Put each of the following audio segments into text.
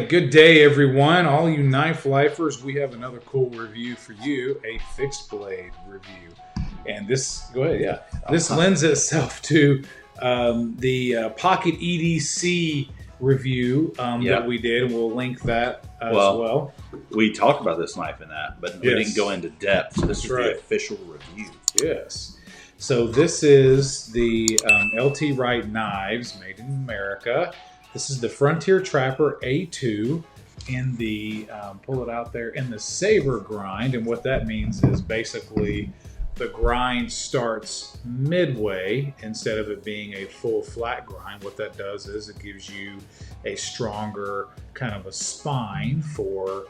good day everyone. All you knife lifers, we have another cool review for you, a fixed blade review. And this, go ahead, yeah. This lends itself to the Pocket EDC review that we did, and we'll link that as well. We talked about this knife in that, but we didn't go into depth. So this is the official review. Yes. So this is the LT Wright knives made in America. This is the Frontier Trapper A2 in the, pull it out there, in the saber grind. And what that means is basically the grind starts midway instead of it being a full flat grind. What that does is it gives you a stronger kind of a spine for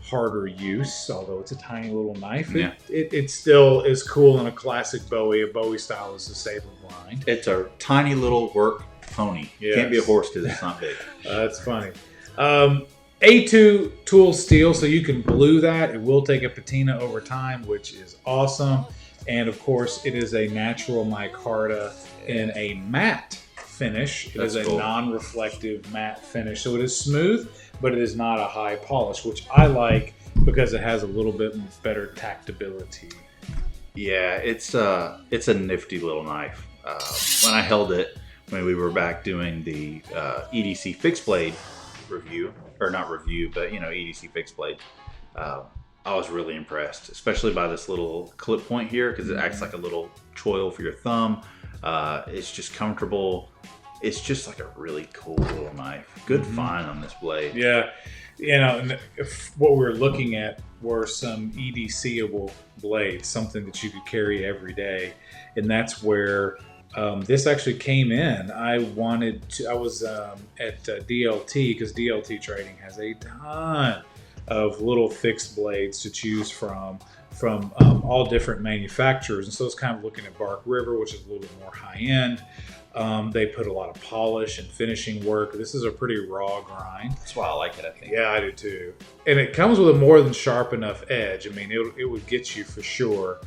harder use. Although it's a tiny little knife, it still is cool in a classic Bowie. A Bowie style is the saber grind. It's a tiny little work pony. Yes. Can't be a horse because it's not big. That's funny. A2 tool steel, so you can blue that. It will take a patina over time, which is awesome. And of course, it is a natural micarta in a matte finish. It is a non-reflective matte finish. So it is smooth, but it is not a high polish, which I like because it has a little bit better tactability. Yeah, it's a nifty little knife. When I held it, when we were back doing the EDC fixed blade review, or not review, but EDC fixed blade, I was really impressed, especially by this little clip point here, because it acts like a little choil for your thumb. It's just comfortable. It's just like a really cool little knife. Good find on this blade. Yeah, what we were looking at were some EDC-able blades, something that you could carry every day, and that's where this actually came in. I was at DLT, because DLT Trading has a ton of little fixed blades to choose from all different manufacturers. And so it's kind of looking at Bark River, which is a little bit more high end. They put a lot of polish and finishing work. This is a pretty raw grind. That's why I like it, I think. Yeah, I do too. And it comes with a more than sharp enough edge. I mean, it would get you for sure.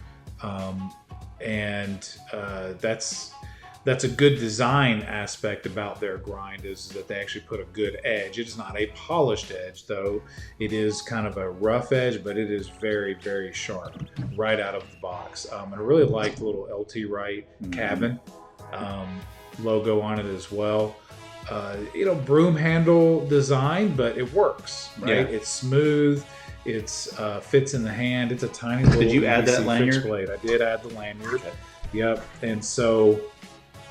That's a good design aspect about their grind, is that they actually put a good edge. It is not a polished edge, though. It is kind of a rough edge, but it is very, very sharp right out of the box. And I really like the little LT Wright cabin logo on it as well. Broom handle design, but it works, right? Yeah. It's smooth. It's fits in the hand. It's a tiny little. Did you add that lanyard? Blade. I did add the lanyard. Okay. Yep. And so,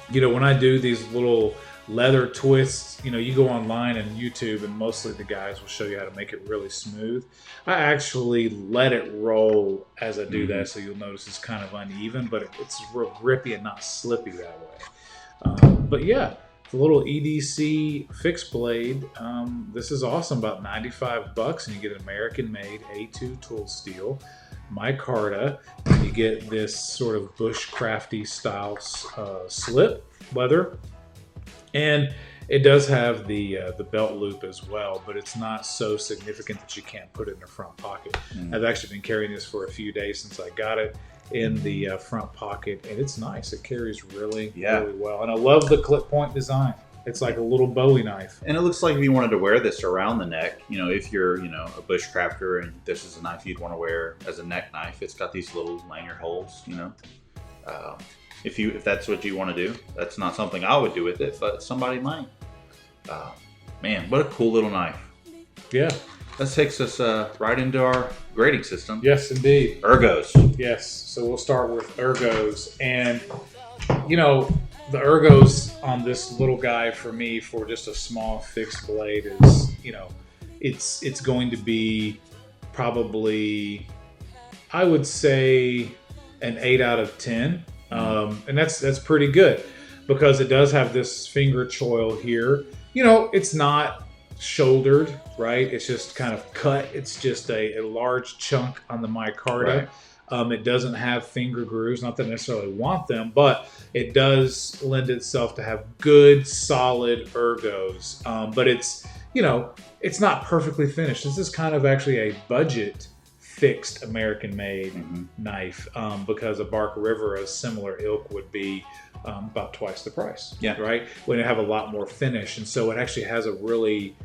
when I do these little leather twists, you go online and YouTube, and mostly the guys will show you how to make it really smooth. I actually let it roll as I do that, so you'll notice it's kind of uneven, but it's real grippy and not slippy that way. But yeah, the little EDC fixed blade, this is awesome. About $95, and you get an American-made A2 tool steel, micarta, and you get this sort of bushcrafty style slip leather, and it does have the belt loop as well, but it's not so significant that you can't put it in the front pocket. I've actually been carrying this for a few days since I got it in the front pocket, and it's nice. It carries really well, and I love the clip point design. It's like a little Bowie knife. And it looks like if you wanted to wear this around the neck, if you're, a bushcrafter and this is a knife you'd want to wear as a neck knife, it's got these little lanyard holes, If that's what you want to do. That's not something I would do with it, but somebody might. Man, what a cool little knife. Yeah. That takes us right into our grading system. Yes, indeed. Ergos. Yes. So we'll start with Ergos. And, the Ergos on this little guy for me, for just a small fixed blade, is, it's going to be probably, I would say, an 8 out of 10. And that's pretty good, because it does have this finger choil here. It's not shouldered, right? It's just kind of cut. It's just a large chunk on the micarta. Right. It doesn't have finger grooves, not that I necessarily want them, but it does lend itself to have good, solid ergos. But it's, it's not perfectly finished. This is kind of actually a budget fixed American-made knife, because a Bark River, a similar ilk, would be about twice the price. Yeah. Right? When it have a lot more finish, and so it actually has a really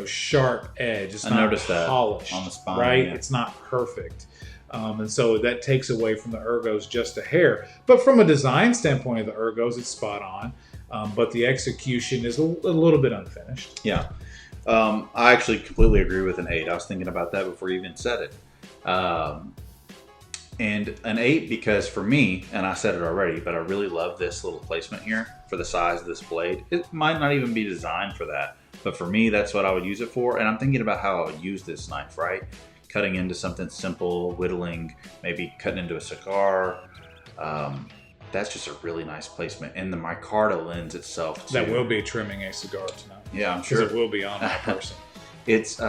sharp edge. It's I not noticed that polished on the spine, right? yeah. It's not perfect. And so that takes away from the Ergos just a hair. But from a design standpoint of the Ergos, it's spot on. But the execution is a little bit unfinished. Yeah. I actually completely agree with an 8. I was thinking about that before you even said it. And an 8 because for me, and I said it already, but I really love this little placement here for the size of this blade. It might not even be designed for that, but for me, that's what I would use it for. And I'm thinking about how I would use this knife, right? Cutting into something simple, whittling, maybe cutting into a cigar. That's just a really nice placement. And the micarta lends itself to... That will be trimming a cigar tonight. Yeah, I'm sure. Because it will be on that person. It's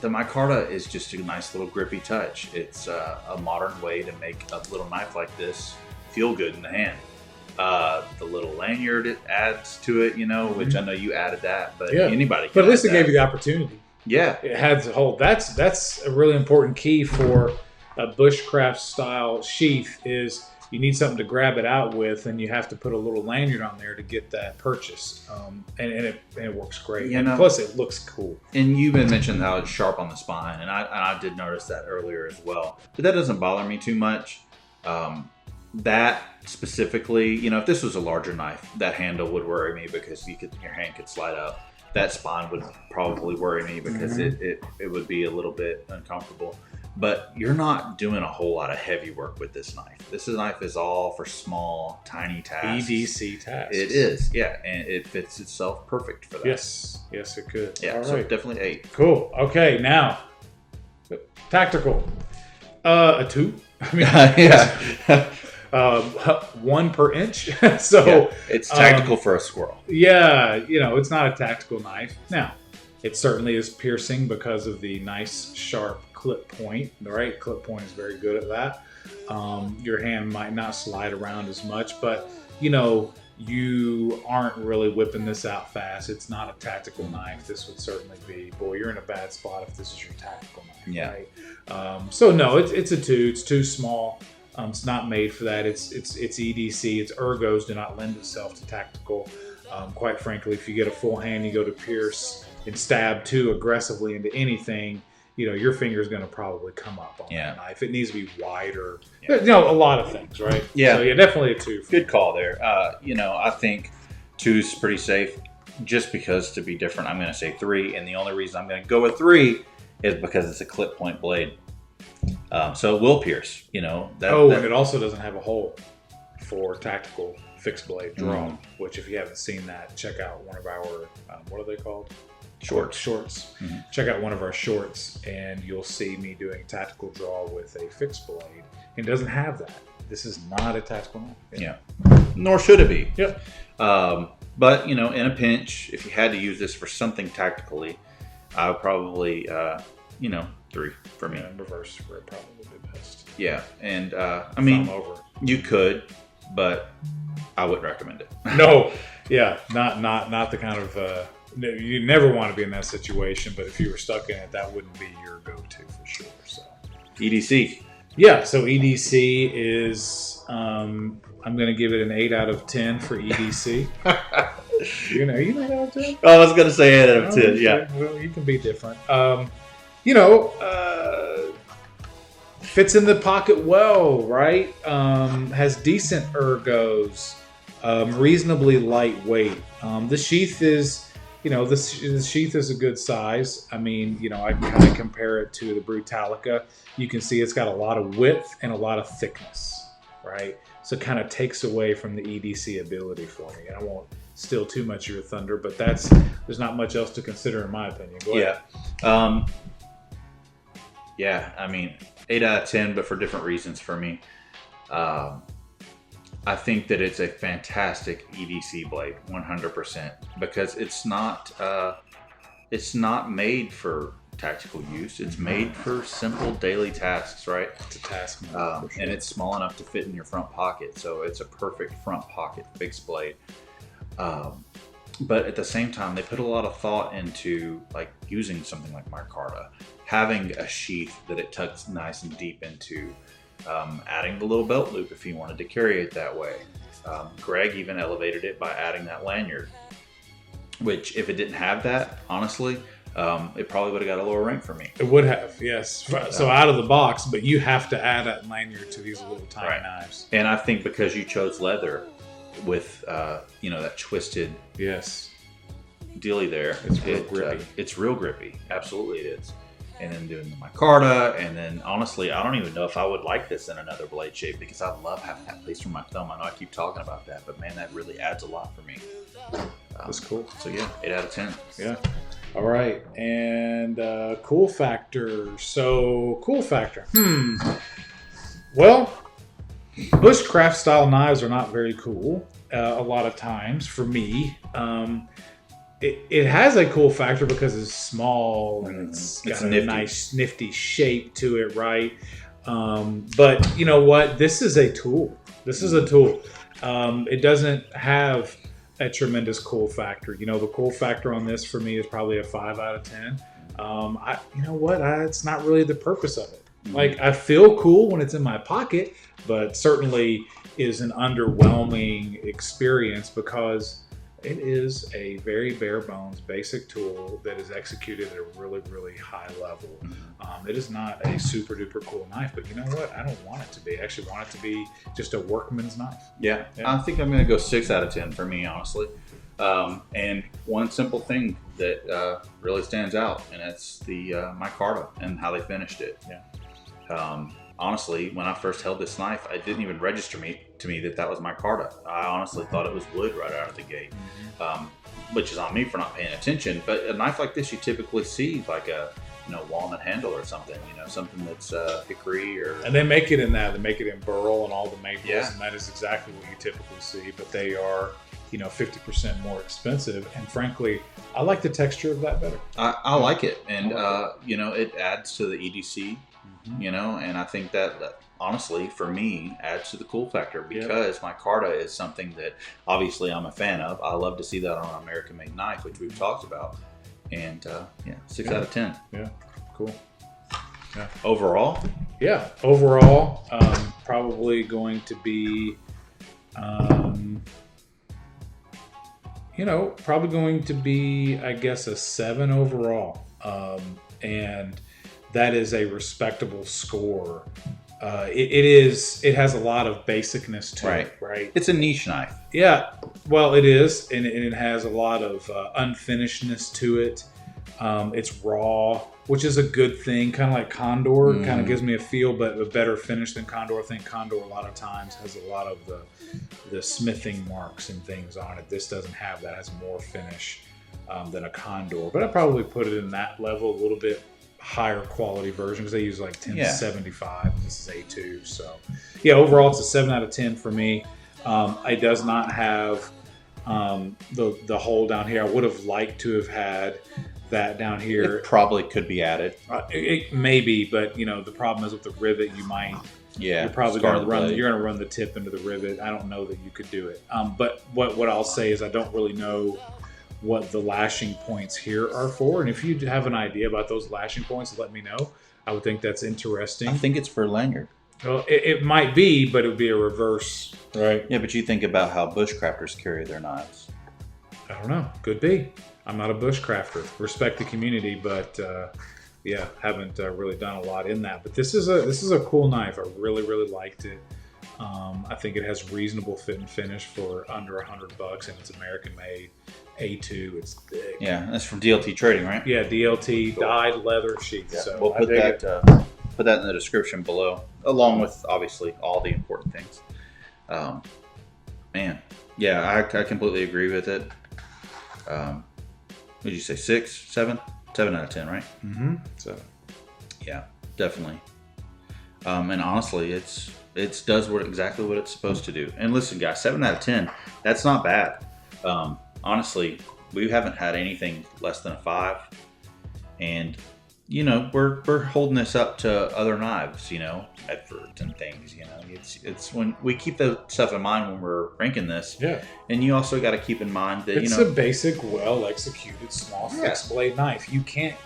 the micarta is just a nice little grippy touch. It's a modern way to make a little knife like this feel good in the hand. The little lanyard it adds to it, which I know you added that, but anybody can. But at least it add gave that. you the opportunity. Yeah, It has a whole. That's a really important key for a bushcraft style sheath is you need something to grab it out with, and you have to put a little lanyard on there to get that purchase. And it works great. Plus, it looks cool. And you've been mentioning how it's sharp on the spine, and I did notice that earlier as well. But that doesn't bother me too much. That specifically, if this was a larger knife, that handle would worry me because your hand could slide up. That spine would probably worry me because it would be a little bit uncomfortable. But you're not doing a whole lot of heavy work with this knife. This knife is all for small, tiny tasks. EDC tasks. It is, yeah, and it fits itself perfect for that. Yes, it could. Yeah, All so right. definitely 8. Cool. Okay, now tactical. A 2. I mean, Yeah. 1 per inch. So Yeah, it's tactical for a squirrel. Yeah, it's not a tactical knife. Now, it certainly is piercing because of the nice sharp clip point. The right clip point is very good at that. Your hand might not slide around as much, but you aren't really whipping this out fast. It's not a tactical knife. This would certainly be, boy, you're in a bad spot if this is your tactical knife. Yeah. Right? So no, it's a 2. It's too small. It's not made for that. It's EDC. Its Ergos do not lend itself to tactical. Quite frankly, if you get a full hand, you go to pierce and stab too aggressively into anything, your finger's going to probably come up on that knife. It needs to be wider. Yeah. A lot of things, right? Yeah. So definitely a 2. Good call there. I think 2 is pretty safe. Just because to be different, I'm going to say 3. And the only reason I'm going to go with 3 is because it's a clip point blade. So it will pierce, and it also doesn't have a hole for tactical fixed blade draw, which if you haven't seen that, check out one of our, what are they called? Shorts. Check out one of our shorts and you'll see me doing tactical draw with a fixed blade. It doesn't have that. This is not a tactical knife. Yeah. Nor should it be. Yep. But, in a pinch, if you had to use this for something tactically, I would probably, 3 for me. Yeah, reverse would probably be best. Yeah. And, I'm over. You could, but I wouldn't recommend it. No. Yeah. Not the kind of, you never want to be in that situation, but if you were stuck in it, that wouldn't be your go-to for sure. So EDC. Yeah, so EDC is I'm going to give it an 8 out of 10 for EDC. you know out of 10? I was going to say 8 out of 10. Yeah. Well, you can be different. Fits in the pocket well, right? Has decent ergos, reasonably lightweight. The sheath is. The sheath is a good size. I mean, I kind of compare it to the Brutalica. You can see it's got a lot of width and a lot of thickness, right? So it kind of takes away from the EDC ability for me. And I won't steal too much of your thunder, but there's not much else to consider in my opinion. Go ahead. Yeah. I mean, 8 out of 10, but for different reasons for me. I think that it's a fantastic EDC blade, 100%, because it's not made for tactical use. It's made for simple daily tasks, right? It's a task. And it's small enough to fit in your front pocket, so it's a perfect front pocket fixed blade. But at the same time, they put a lot of thought into like using something like micarta, having a sheath that it tucks nice and deep into. Adding the little belt loop if you wanted to carry it that way. Greg even elevated it by adding that lanyard. which if it didn't have that, honestly, it probably would have got a lower rank for me. It would have, yes. So out of the box, but you have to add that lanyard to these little tiny knives. And I think because you chose leather with, that twisted dealy there, it's real grippy. It's real grippy. Absolutely it is. And then doing the micarta, and then honestly, I don't even know if I would like this in another blade shape because I love having that place for my thumb. I know I keep talking about that, but man, that really adds a lot for me. That's cool. So yeah, 8 out of 10. Yeah. All right, and cool factor. So cool factor. Well, bushcraft style knives are not very cool a lot of times for me. It has a cool factor because it's small and it's got a nice nifty shape to it, right? But you know what? This is a tool. It doesn't have a tremendous cool factor. The cool factor on this for me is probably a 5 out of 10. You know what? It's not really the purpose of it. Like, I feel cool when it's in my pocket, but certainly is an underwhelming experience because it is a very bare bones basic tool that is executed at a really, really high level. It is not a super duper cool knife, but you know what? I don't want it to be. I actually want it to be just a workman's knife. Yeah. I think I'm going to go 6 out of 10 for me, honestly. And one simple thing that really stands out, and it's the micarta and how they finished it. Yeah. Honestly, when I first held this knife, it didn't even register to me that was micarta. I honestly thought it was wood right out of the gate, which is on me for not paying attention. But a knife like this, you typically see like a walnut handle or something, something that's hickory or. And they make it in that. They make it in burl and all the maples, and that is exactly what you typically see. But they are 50% more expensive, and frankly, I like the texture of that better. I like it, and it adds to the EDC. And I think that honestly, for me, adds to the cool factor because micarta is something that obviously I'm a fan of. I love to see that on an American-made knife, which we've talked about. And 6 out of 10. Yeah, cool. Yeah. Overall? Yeah, overall, probably going to be, I guess, a 7 overall. And that is a respectable score. It has a lot of basicness to it, right? It's a niche knife. Yeah, well, it is, and it has a lot of unfinishedness to it. It's raw, which is a good thing, kind of like Condor. Kind of gives me a feel, but a better finish than Condor. I think Condor a lot of times has a lot of the smithing marks and things on it. This doesn't have that. It has more finish than a Condor, but I probably put it in that level, a little bit higher quality version because they use like 1075. This is A2, so overall it's a 7 out of 10 for me. It does not have the hole down here. I would have liked to have had that down here. It probably could be added. It may be, but the problem is with the rivet, you're probably going to run the tip into the rivet. I don't know that you could do it. But what I'll say is I don't really know what the lashing points here are for, and if you have an idea about those lashing points, let me know. I would think that's interesting. I think it's for lanyard. Well, it might be, but it would be a reverse, right? Yeah, but you think about how bushcrafters carry their knives. I don't know. Could be. I'm not a bushcrafter. Respect the community, but haven't really done a lot in that. But this is a cool knife. I really, really liked it. I think it has reasonable fit and finish for under $100, and it's American made. A2, it's thick. Yeah, that's from DLT Trading, right? Yeah, DLT dyed leather sheath. Yeah, so we'll put that in the description below, along with obviously all the important things. I completely agree with it. What did you say? 6, 7? 7 out of 10, right? Mm-hmm. So, yeah, definitely. And honestly, it does exactly what it's supposed to do. And listen, guys, 7 out of 10, that's not bad. Honestly, we haven't had anything less than a 5, and we're holding this up to other knives, Edwards and things. It's when we keep that stuff in mind when we're ranking this. Yeah, and you also got to keep in mind that it's a basic, well executed small fixed blade knife. You can't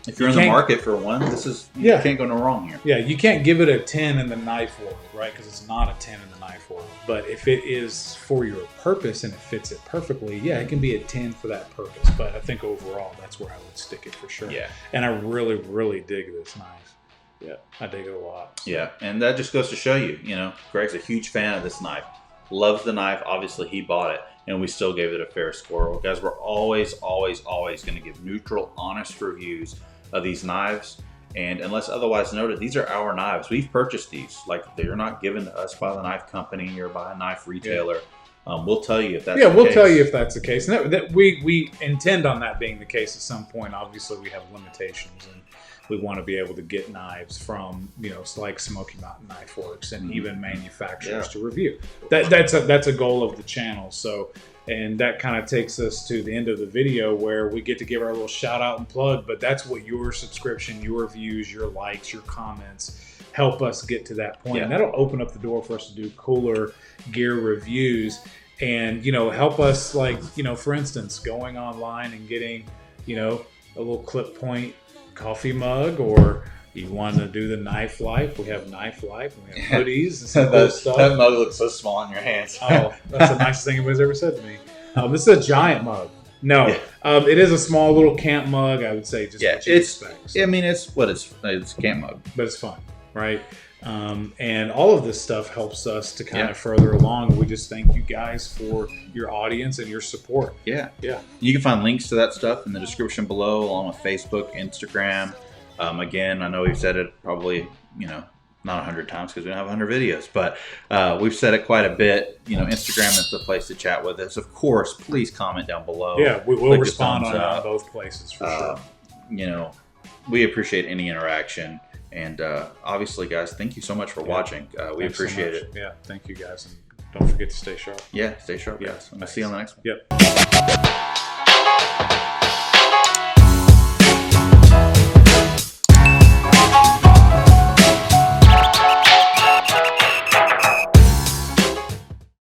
If you're in the market for one, this is you can't go no wrong here. Yeah, you can't give it a 10 in the knife world, right? Because it's not a 10 in the knife world. But if it is for your purpose and it fits it perfectly, yeah, it can be a 10 for that purpose. But I think overall, that's where I would stick it for sure. Yeah. And I really, really dig this knife. Yeah, I dig it a lot. Yeah, and that just goes to show you, you know, Greg's a huge fan of this knife. Loves the knife. Obviously, he bought it, and we still gave it a fair score. Guys, we're always going to give neutral, honest reviews of these knives. And unless otherwise noted, these are our knives. We've purchased these. Like, they're not given to us by the knife company or by a knife retailer. We'll tell you if that's the case. Yeah, we'll tell you if that's the case. And that we intend on that being the case at some point. Obviously, we have limitations, and we want to be able to get knives from, you know, like Smoky Mountain Knife Works and even manufacturers to review. That's a goal of the channel. So, and that kind of takes us to the end of the video where we get to give our little shout out and plug. But that's what your subscription, your views, your likes, your comments help us get to that point. And that'll open up the door for us to do cooler gear reviews and, you know, help us, like, you know, for instance, going online and getting, you know, a little clip point coffee mug, or you want to do the Knife Life. We have Knife Life, and we have hoodies and some cool stuff. That mug looks so small in your hands. Oh, that's the nicest thing anybody's ever said to me. This is a giant mug. No, it is a small little camp mug, I would say. Just what you expect. I mean, it's a camp mug. But it's fun, right? And all of this stuff helps us to kind of further along. We just thank you guys for your audience and your support. Yeah. You can find links to that stuff in the description below, along with Facebook, Instagram. Again, I know we've said it probably, you know, not 100 times because we don't have 100 videos, but we've said it quite a bit. You know, Instagram is the place to chat with us. Of course, please comment down below. Yeah, we will respond on both places for sure. You know, we appreciate any interaction. And obviously, guys, thank you so much for watching. We appreciate it. Yeah, thank you, guys. And don't forget to stay sharp. Yeah, stay sharp, guys. I'm going to see you on the next one. Yep.